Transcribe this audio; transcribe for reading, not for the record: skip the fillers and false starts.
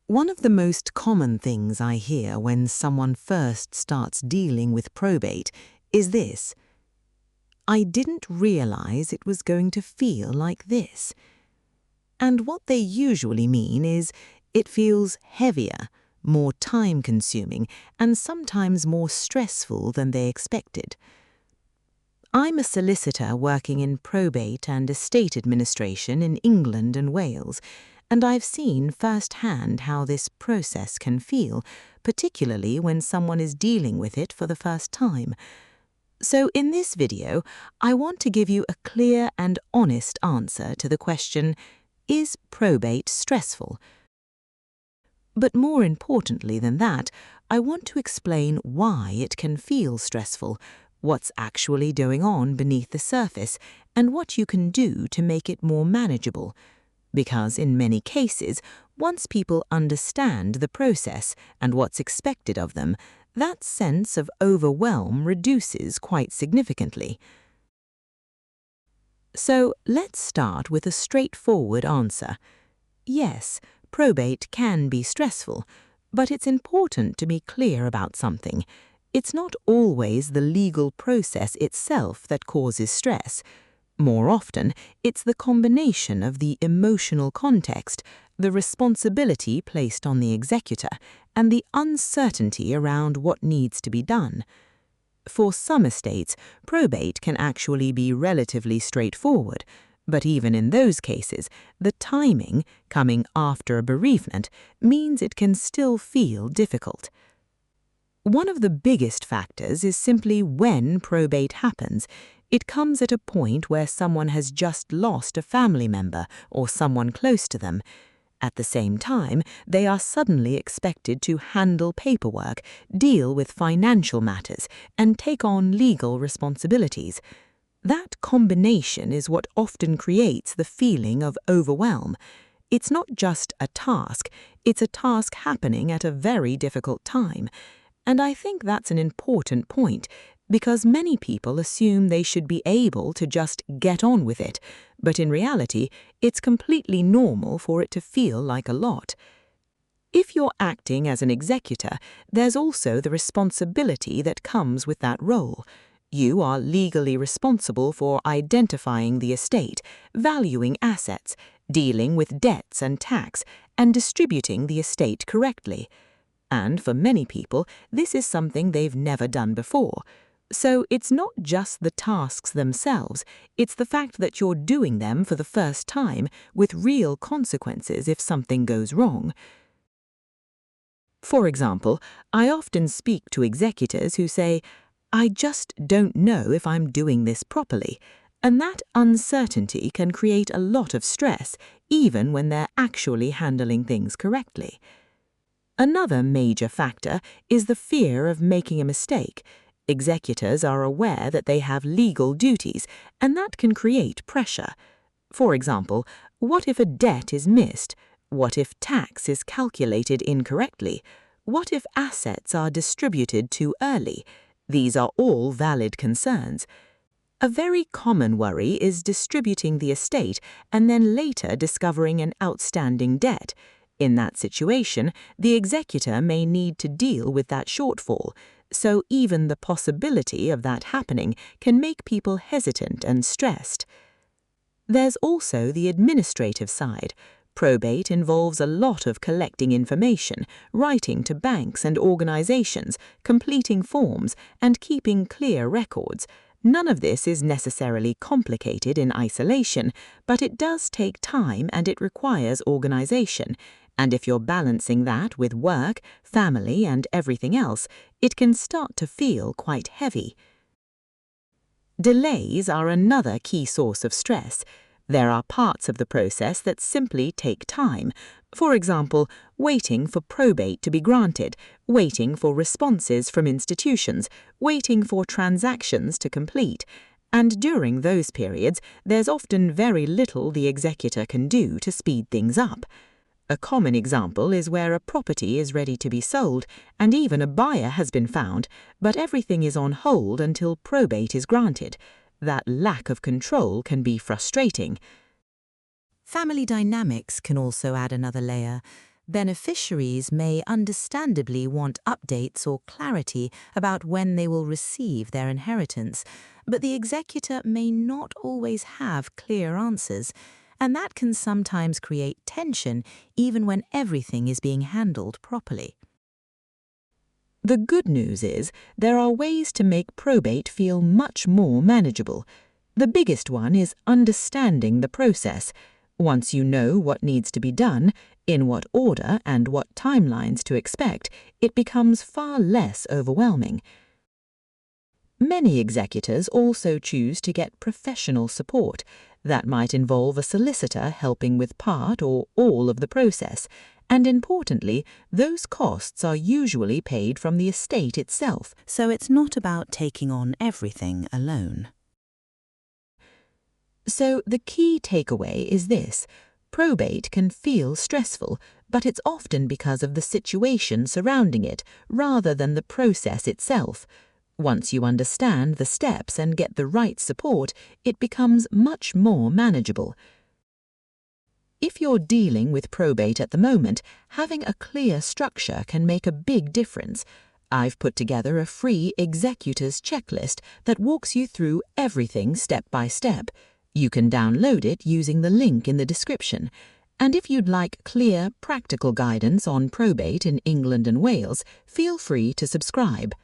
One of the most common things I hear when someone first starts dealing with probate is this: "I didn't realize it was going to feel like this." And what they usually mean is it feels heavier, more time-consuming, and sometimes more stressful than they expected. I'm a solicitor working in probate and estate administration in England and Wales, and I've seen firsthand how this process can feel, particularly when someone is dealing with it for the first time. So in this video, I want to give you a clear and honest answer to the question, is probate stressful? But more importantly than that, I want to explain why it can feel stressful, what's actually going on beneath the surface, and what you can do to make it more manageable. Because in many cases, once people understand the process and what's expected of them, that sense of overwhelm reduces quite significantly. So let's start with a straightforward answer. Yes, probate can be stressful, but it's important to be clear about something. It's not always the legal process itself that causes stress. More often, it's the combination of the emotional context, the responsibility placed on the executor, and the uncertainty around what needs to be done. For some estates, probate can actually be relatively straightforward, but even in those cases, the timing, coming after a bereavement, means it can still feel difficult. One of the biggest factors is simply when probate happens. It comes at a point where someone has just lost a family member or someone close to them. At the same time, they are suddenly expected to handle paperwork, deal with financial matters, and take on legal responsibilities. That combination is what often creates the feeling of overwhelm. It's not just a task, it's a task happening at a very difficult time. And I think that's an important point, because many people assume they should be able to just get on with it, but in reality, it's completely normal for it to feel like a lot. If you're acting as an executor, there's also the responsibility that comes with that role. You are legally responsible for identifying the estate, valuing assets, dealing with debts and tax, and distributing the estate correctly. And for many people, this is something they've never done before. So it's not just the tasks themselves, it's the fact that you're doing them for the first time with real consequences if something goes wrong. For example, I often speak to executors who say, "I just don't know if I'm doing this properly," and that uncertainty can create a lot of stress, even when they're actually handling things correctly. Another major factor is the fear of making a mistake. Executors are aware that they have legal duties, and that can create pressure. For example, what if a debt is missed? What if tax is calculated incorrectly? What if assets are distributed too early? These are all valid concerns. A very common worry is distributing the estate and then later discovering an outstanding debt. In that situation, the executor may need to deal with that shortfall, so even the possibility of that happening can make people hesitant and stressed. There's also the administrative side. Probate involves a lot of collecting information, writing to banks and organizations, completing forms, and keeping clear records. None of this is necessarily complicated in isolation, but it does take time and it requires organization. And if you're balancing that with work, family, and everything else, it can start to feel quite heavy. Delays are another key source of stress. There are parts of the process that simply take time. For example, waiting for probate to be granted, waiting for responses from institutions, waiting for transactions to complete. And during those periods, there's often very little the executor can do to speed things up. A common example is where a property is ready to be sold and even a buyer has been found, but everything is on hold until probate is granted. That lack of control can be frustrating. Family dynamics can also add another layer. Beneficiaries may understandably want updates or clarity about when they will receive their inheritance, but the executor may not always have clear answers, and that can sometimes create tension even when everything is being handled properly. The good news is there are ways to make probate feel much more manageable. The biggest one is understanding the process. Once you know what needs to be done, in what order and what timelines to expect, it becomes far less overwhelming. Many executors also choose to get professional support. That might involve a solicitor helping with part or all of the process, and importantly, those costs are usually paid from the estate itself, so it's not about taking on everything alone. So the key takeaway is this: probate can feel stressful, but it's often because of the situation surrounding it rather than the process itself. Once you understand the steps and get the right support, it becomes much more manageable. If you're dealing with probate at the moment, having a clear structure can make a big difference. I've put together a free Executors checklist that walks you through everything step by step. You can download it using the link in the description. And if you'd like clear, practical guidance on probate in England and Wales, feel free to subscribe.